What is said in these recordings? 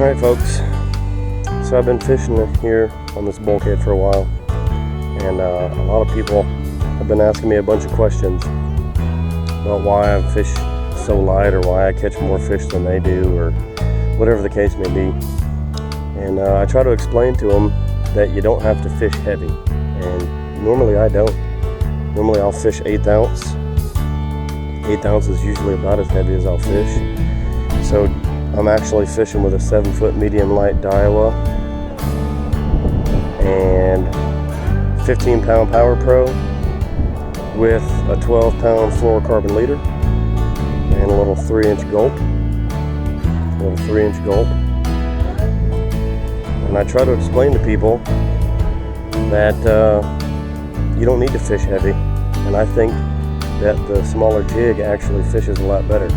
Alright folks, so I've been fishing here on this bulkhead for a while, and a lot of people have been asking me a bunch of questions about why I fish so light, or why I catch more fish than they do, or whatever the case may be. And I try to explain to them that you don't have to fish heavy, and normally I don't. Normally I'll fish 1/8 ounce. 1/8 ounce is usually about as heavy as I'll fish. So I'm actually fishing with a 7-foot medium light Daiwa and 15-pound Power Pro with a 12-pound fluorocarbon leader and a little 3-inch gulp. And I try to explain to people that you don't need to fish heavy, and I think that the smaller jig actually fishes a lot better.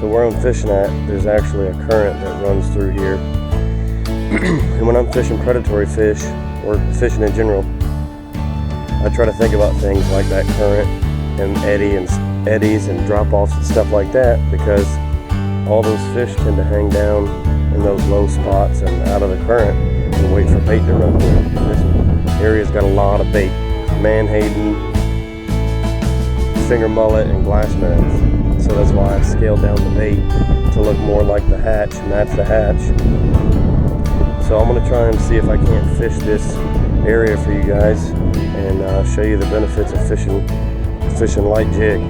So where I'm fishing at, there's actually a current that runs through here. And when I'm fishing predatory fish, or fishing in general, I try to think about things like that current and eddies and drop-offs and stuff like that, because all those fish tend to hang down in those low spots and out of the current and wait for bait to run through. This area's got a lot of bait: Manhattan, finger mullet, and glass minnows. So that's why I've scaled down the bait to look more like the hatch, match the hatch. So I'm going to try and see if I can't fish this area for you guys and show you the benefits of fishing light jig.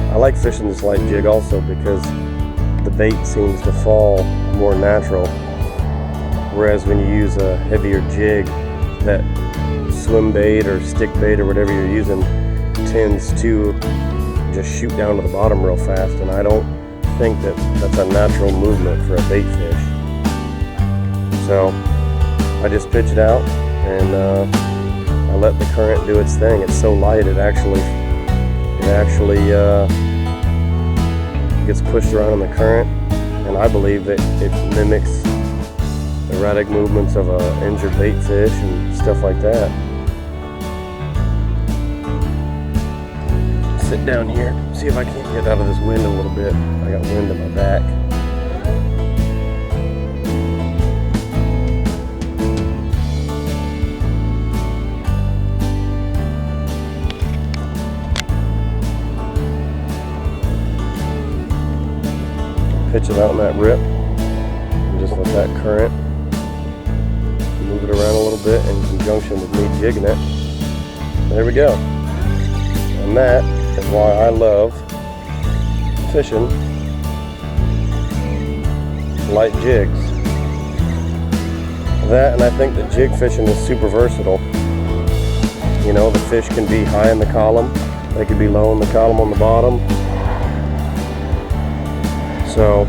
I like fishing this light jig also because the bait seems to fall more natural, whereas when you use a heavier jig, that swim bait or stick bait or whatever you're using tends to just shoot down to the bottom real fast, and I don't think that that's a natural movement for a bait fish. So I just pitch it out and I let the current do its thing. It's so light it actually gets pushed around in the current, and I believe that it mimics erratic movements of an injured bait fish and stuff like that. Sit down here, see if I can't get out of this wind a little bit. I got wind in my back. Pitch it out in that rip and just let that current move it around a little bit in conjunction with me jigging it. There we go. And that is why I love fishing light jigs. That, and I think that jig fishing is super versatile. You know, the fish can be high in the column, they can be low in the column on the bottom. So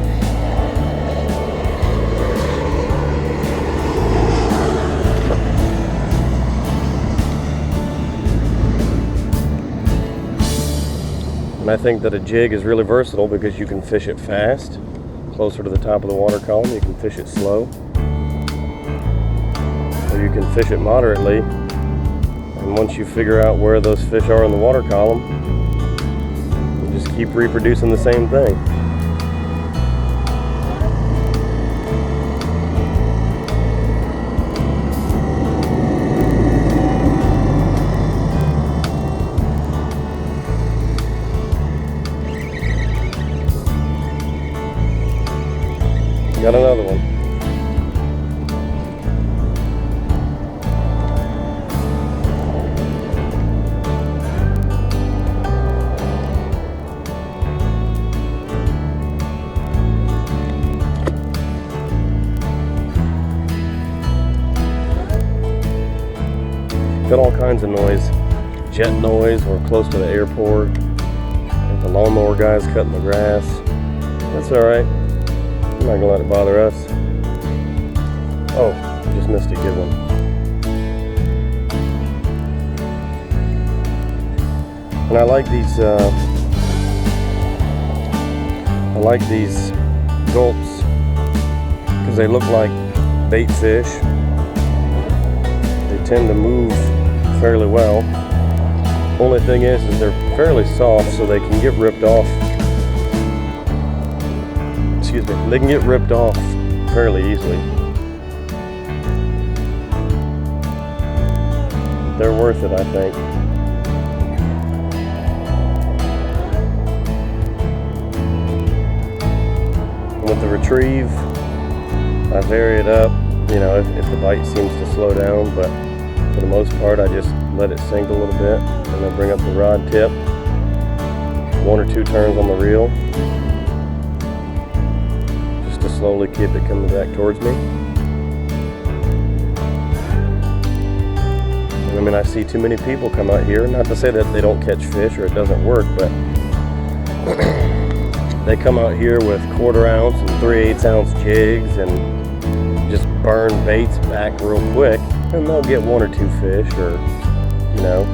and I think that a jig is really versatile because you can fish it fast, closer to the top of the water column. You can fish it slow, or you can fish it moderately, and once you figure out where those fish are in the water column, you just keep reproducing the same thing. Got another one. Got all kinds of noise. Jet noise. We're close to the airport. Got the lawnmower guy's cutting the grass. That's alright. I'm not gonna let it bother us. Oh, just missed a good one. And I like these gulps because they look like bait fish. They tend to move fairly well. Only thing is they're fairly soft, so they can get ripped off. Excuse me, they can get ripped off fairly easily. They're worth it, I think. With the retrieve, I vary it up, you know, if the bite seems to slow down, but for the most part I just let it sink a little bit and then bring up the rod tip, 1 or 2 turns on the reel, just to slowly keep it coming back towards me. And I mean, I see too many people come out here, not to say that they don't catch fish or it doesn't work, but they come out here with 1/4 ounce and 3/8 ounce jigs and just burn baits back real quick, and they'll get 1 or 2 fish, or, you know,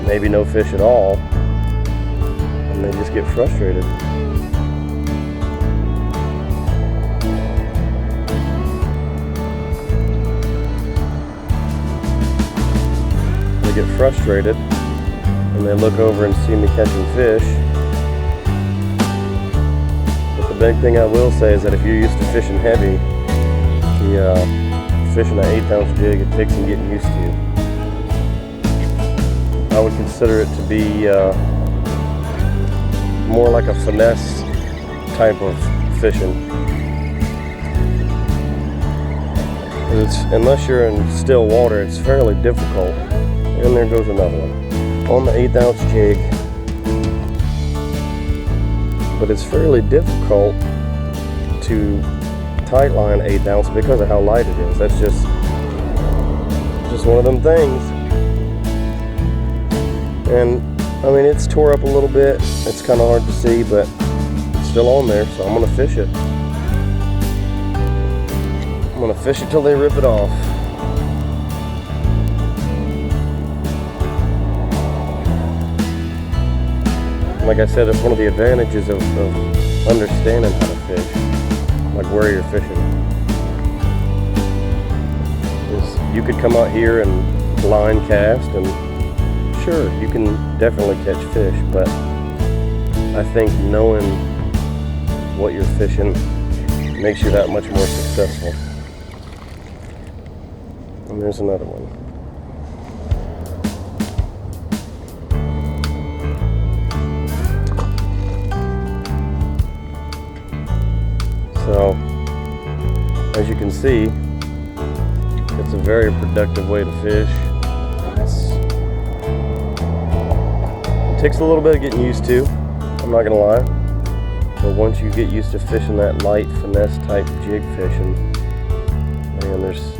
maybe no fish at all, and they just get frustrated. They get frustrated and they look over and see me catching fish. The big thing I will say is that if you're used to fishing heavy, fishing an 1/8 ounce jig, it takes some getting used to. I would consider it to be more like a finesse type of fishing. Unless you're in still water, it's fairly difficult. And there goes another one. On the 1/8 ounce jig, but it's fairly difficult to tight line 1/8 ounce because of how light it is. That's just one of them things. And I mean, it's tore up a little bit. It's kind of hard to see, but it's still on there, so I'm gonna fish it. I'm gonna fish it till they rip it off. Like I said, it's one of the advantages of understanding how to fish, like where you're fishing. Is you could come out here and line cast, and sure, you can definitely catch fish, but I think knowing what you're fishing makes you that much more successful. And there's another one. So, as you can see, it's a very productive way to fish. It takes a little bit of getting used to, I'm not gonna lie. But once you get used to fishing that light finesse type jig fishing, man, there's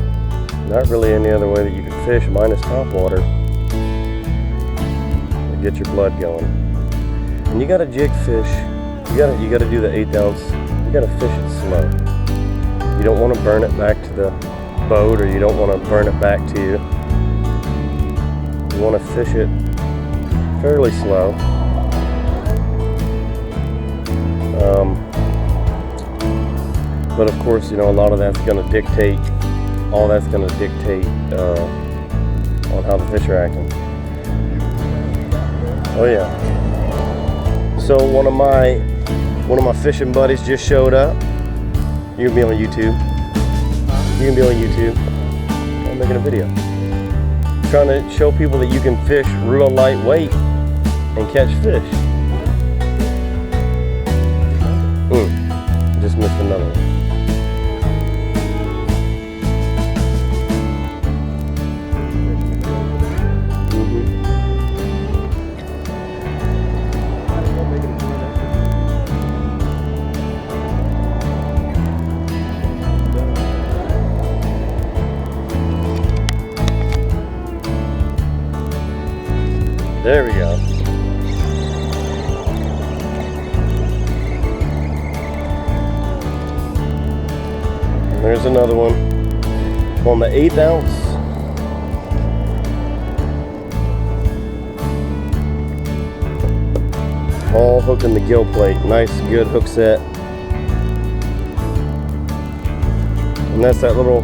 not really any other way that you can fish minus topwater to get your blood going. And you gotta jig fish, you gotta do the 1/8 ounce. You gotta fish it slow. You don't want to burn it back to the boat, or you don't want to burn it back to you. You want to fish it fairly slow. But of course, you know, a lot of that's going to dictate, all that's going to dictate on how the fish are acting. Oh yeah. So one of my fishing buddies just showed up. You can be on YouTube. You can be on YouTube. I'm making a video. Trying to show people that you can fish real lightweight and catch fish. Just missed another one. There we go. There's another one on the 1/8 ounce. All hooked in the gill plate. Nice, good hook set. And that's that little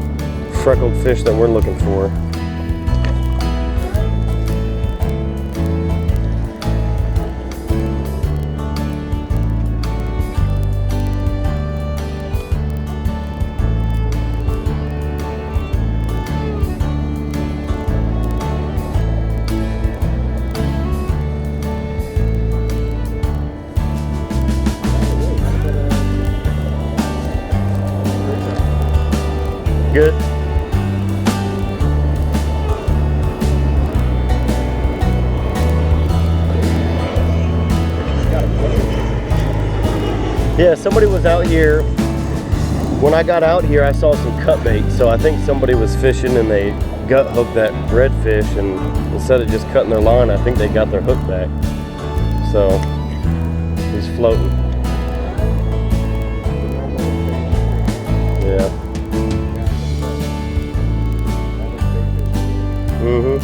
freckled fish that we're looking for. Good. Yeah, somebody was out here. When I got out here, I saw some cut bait. So I think somebody was fishing and they gut hooked that redfish, and instead of just cutting their line, I think they got their hook back. So he's floating. Yeah. Mm-hmm.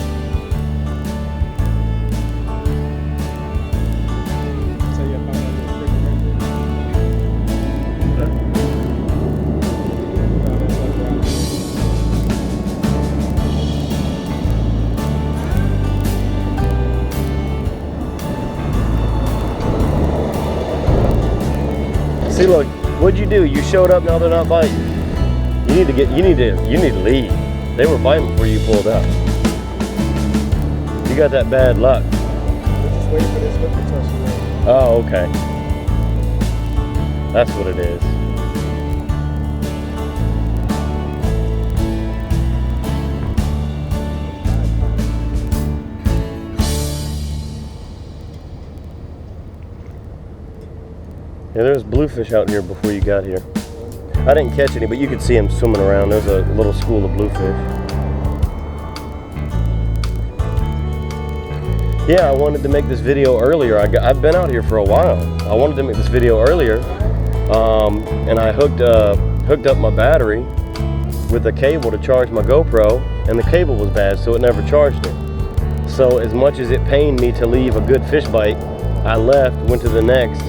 See, look, what'd you do? You showed up, now they're not biting. You need to leave. They were biting before you pulled up. You got that bad luck. We're just waiting for this hook to touch the road. Oh, okay. That's what it is. Yeah, there was bluefish out here before you got here. I didn't catch any, but you could see them swimming around. There's a little school of bluefish. Yeah, I wanted to make this video earlier. I've been out here for a while. I wanted to make this video earlier, and I hooked up my battery with a cable to charge my GoPro, and the cable was bad, so it never charged it. So as much as it pained me to leave a good fish bite, I left, went to the next,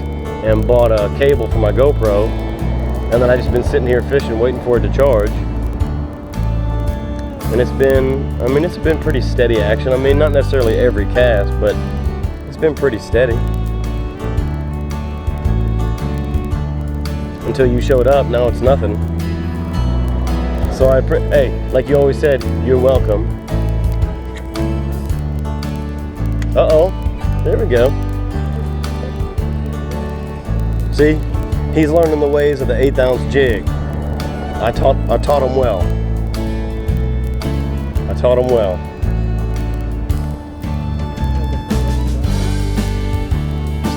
and bought a cable for my GoPro, and then I just been sitting here fishing, waiting for it to charge. And it's been pretty steady action. I mean, not necessarily every cast, but it's been pretty steady. Until you showed up, now it's nothing. So hey, like you always said, you're welcome. Uh-oh, there we go. See, he's learning the ways of the 1/8 ounce jig. I taught him well. I taught him well.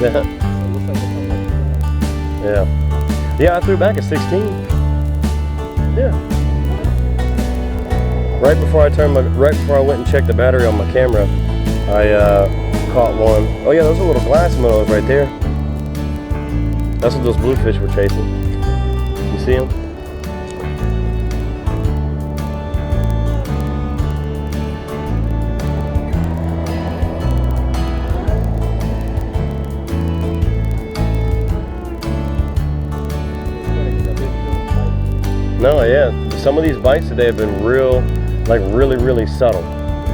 Yeah. Yeah, I threw back a 16. Yeah. Right before I went and checked the battery on my camera, I caught one. Oh yeah, those are little glass minnows right there. That's what those bluefish were chasing. You see them? No, yeah. Some of these bites today have been really subtle.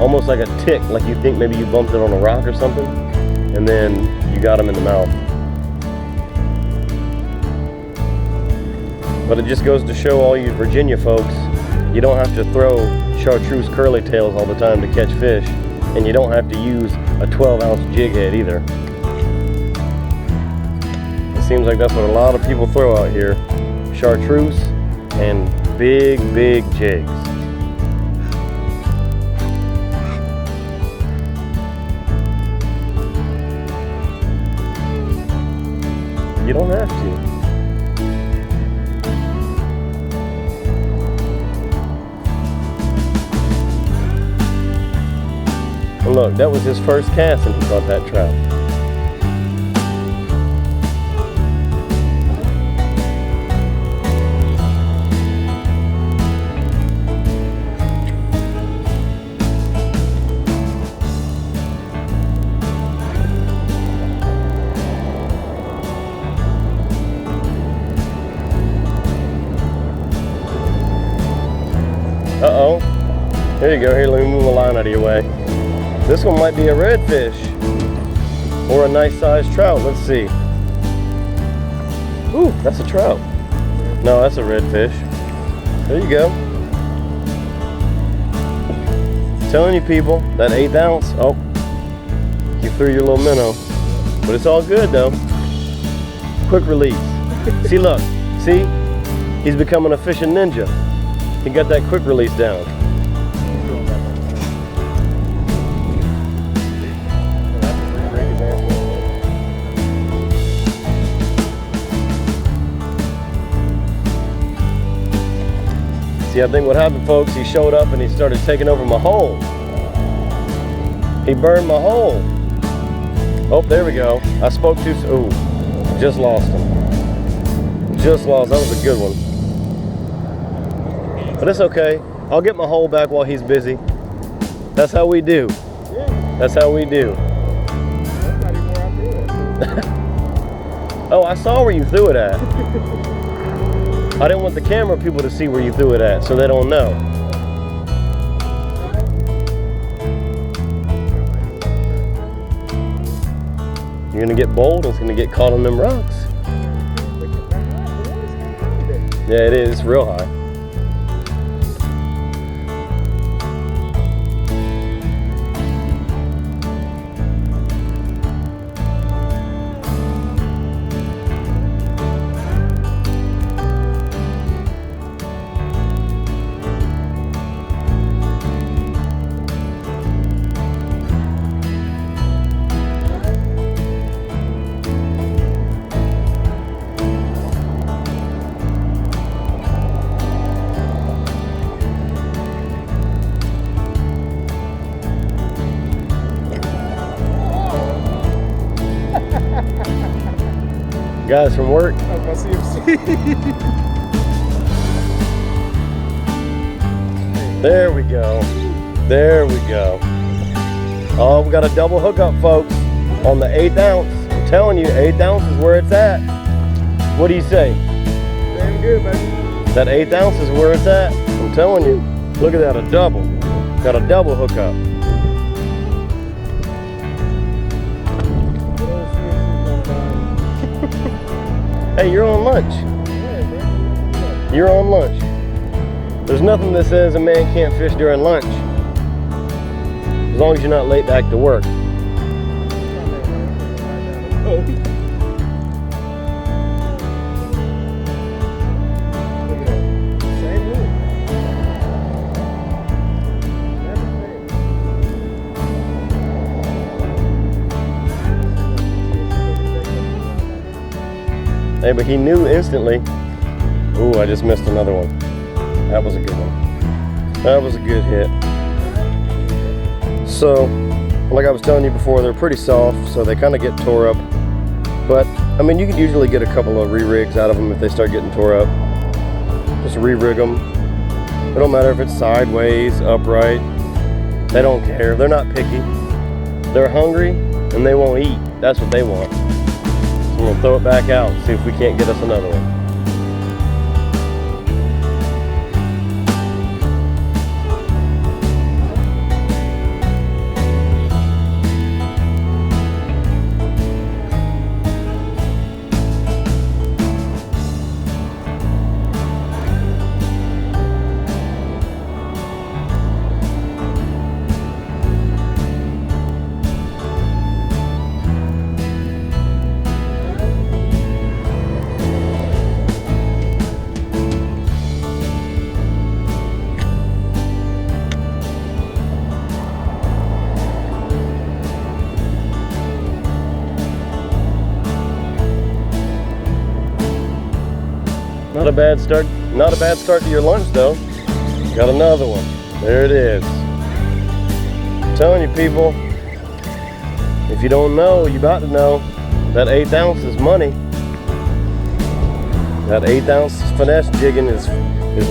Almost like a tick, like you think maybe you bumped it on a rock or something, and then you got them in the mouth. But it just goes to show all you Virginia folks, you don't have to throw chartreuse curly tails all the time to catch fish, and you don't have to use a 12-ounce jig head either. It seems like that's what a lot of people throw out here. Chartreuse and big jigs. You don't have to. And look, that was his first cast and he caught that trout. There you go. Here, let me move the line out of your way. This one might be a redfish or a nice sized trout. Let's see. Ooh, that's a trout. No, that's a redfish. There you go. Telling you people, that 1/8 ounce. Oh, you threw your little minnow. But it's all good though. Quick release. See, look. See? He's becoming a fishing ninja. He got that quick release down. See, I think what happened, folks, he showed up and he started taking over my hole. He burned my hole. Oh, there we go. I spoke too soon. Ooh, just lost him. Just lost. That was a good one. But it's okay. I'll get my hole back while he's busy. That's how we do. That's how we do. That's not even where I threw it. Oh, I saw where you threw it at. I didn't want the camera people to see where you threw it at, so they don't know. You're gonna get bold and it's gonna get caught on them rocks. Yeah, it is. It's real high. Guys from work. I see him. There we go. There we go. Oh, we got a double hookup, folks, on the 1/8 ounce. I'm telling you, 1/8 ounce is where it's at. What do you say? Damn good, baby. That 1/8 ounce is where it's at. I'm telling you. Look at that, a double. Got a double hookup. Hey, you're on lunch. You're on lunch. There's nothing that says a man can't fish during lunch. As long as you're not late back to work. Hey, but he knew instantly. Ooh, I just missed another one. That was a good one. That was a good hit. So, like I was telling you before, they're pretty soft, so they kind of get tore up. But, I mean, you can usually get a couple of re-rigs out of them if they start getting tore up. Just re-rig them. It don't matter if it's sideways, upright. They don't care. They're not picky. They're hungry, and they won't eat. That's what they want. So we'll throw it back out and see if we can't get us another one. Not a bad start. Not a bad start to your lunch, though. Got another one. There it is. I'm telling you, people. If you don't know, you about to know. That 1/8 ounce is money. That 1/8 ounce finesse jigging is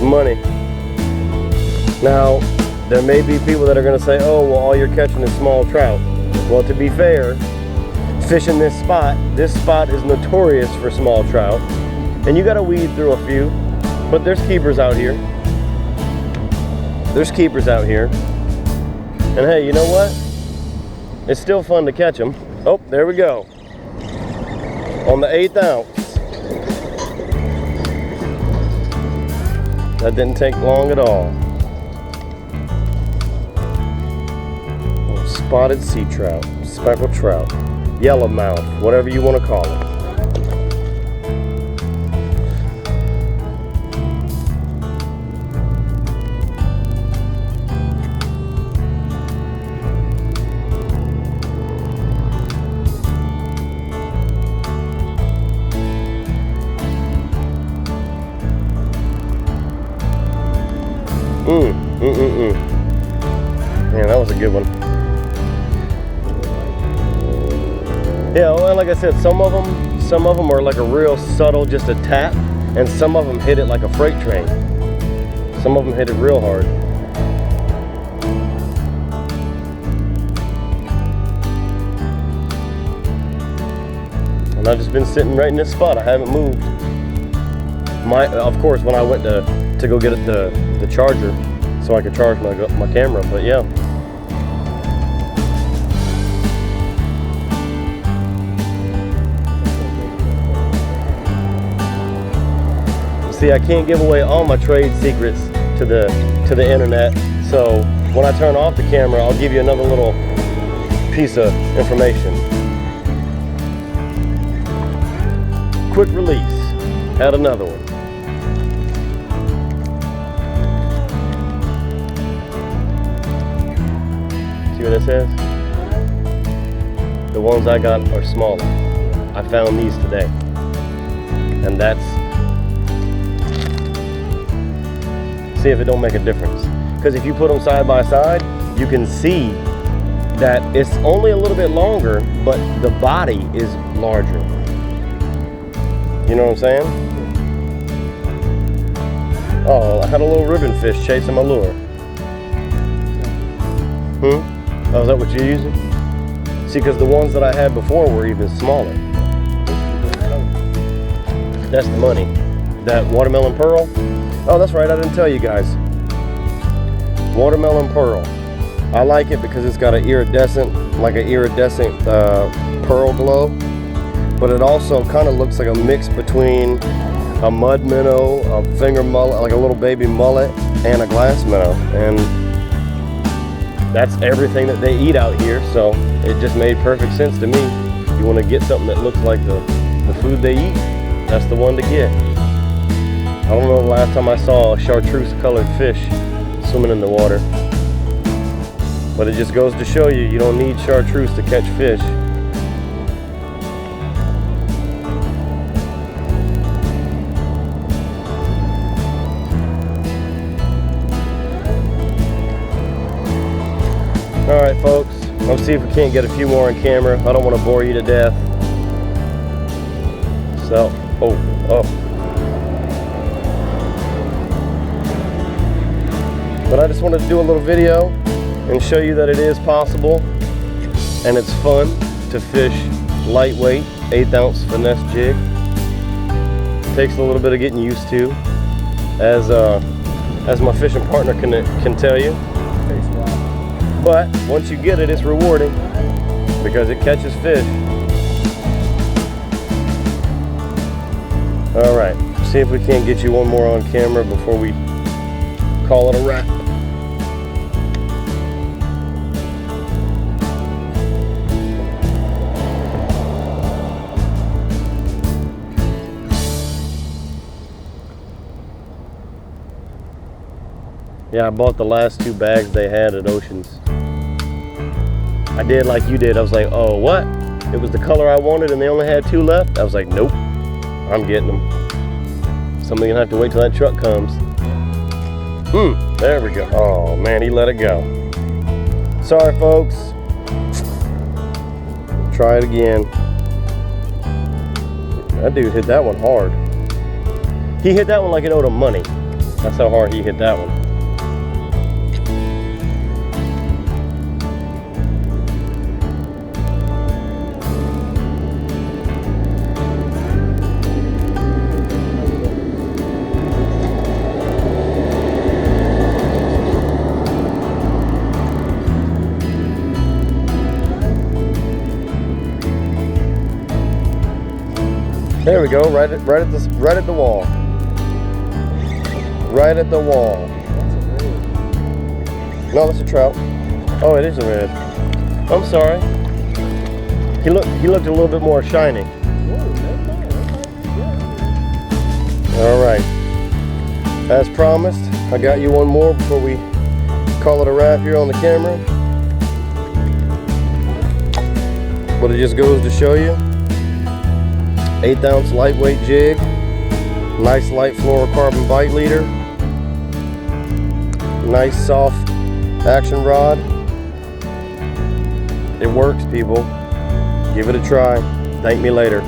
money. Now, there may be people that are going to say, "Oh, well, all you're catching is small trout." Well, to be fair, fishing this spot is notorious for small trout. And you gotta weed through a few, but there's keepers out here. There's keepers out here. And hey, you know what? It's still fun to catch them. Oh, there we go. On the 1/8 ounce. That didn't take long at all. Spotted sea trout, speckled trout, yellowmouth, whatever you want to call it. Man, that was a good one. Yeah, well, like I said, some of them are like a real subtle, just a tap, and some of them hit it like a freight train. Some of them hit it real hard. And I've just been sitting right in this spot. I haven't moved. Of course, when I went to go get the charger, so I could charge my camera. But yeah. See, I can't give away all my trade secrets to the internet. So when I turn off the camera, I'll give you another little piece of information. Quick release. Had another one. See what it says? The ones I got are smaller. I found these today. And that's, see if it don't make a difference. Because if you put them side by side, you can see that it's only a little bit longer, but the body is larger. You know what I'm saying? Oh, I had a little ribbon fish chasing my lure. Oh, is that what you're using? See, because the ones that I had before were even smaller. That's the money. That watermelon pearl. Oh, that's right, I didn't tell you guys. Watermelon pearl. I like it because it's got an iridescent pearl glow. But it also kind of looks like a mix between a mud minnow, a finger mullet, like a little baby mullet, and a glass minnow. And that's everything that they eat out here, so it just made perfect sense to me. You want to get something that looks like the food they eat, that's the one to get. I don't know the last time I saw a chartreuse colored fish swimming in the water, but it just goes to show you, you don't need chartreuse to catch fish. Alright folks, let's see if we can't get a few more on camera. I don't want to bore you to death. So, oh. But I just wanted to do a little video and show you that it is possible and it's fun to fish lightweight 1/8 ounce finesse jig. Takes a little bit of getting used to, as my fishing partner can tell you. But once you get it, it's rewarding because it catches fish. All right, see if we can't get you one more on camera before we call it a wrap. Yeah, I bought the last 2 bags they had at Oceans. I did like you did. I was like, oh, what? It was the color I wanted and they only had 2 left? I was like, nope, I'm getting them. Somebody's gonna have to wait till that truck comes. There we go. Oh man, he let it go. Sorry folks. Try it again. That dude hit that one hard. He hit that one like it owed him money. That's how hard he hit that one. There we go, right at the wall. Right at the wall. No, that's a trout. Oh, it is a red. I'm sorry. He looked a little bit more shiny. All right. As promised, I got you one more before we call it a wrap here on the camera. But it just goes to show you, 1/8 ounce lightweight jig, nice light fluorocarbon bite leader, nice soft action rod. It works, people. Give it a try. Thank me later.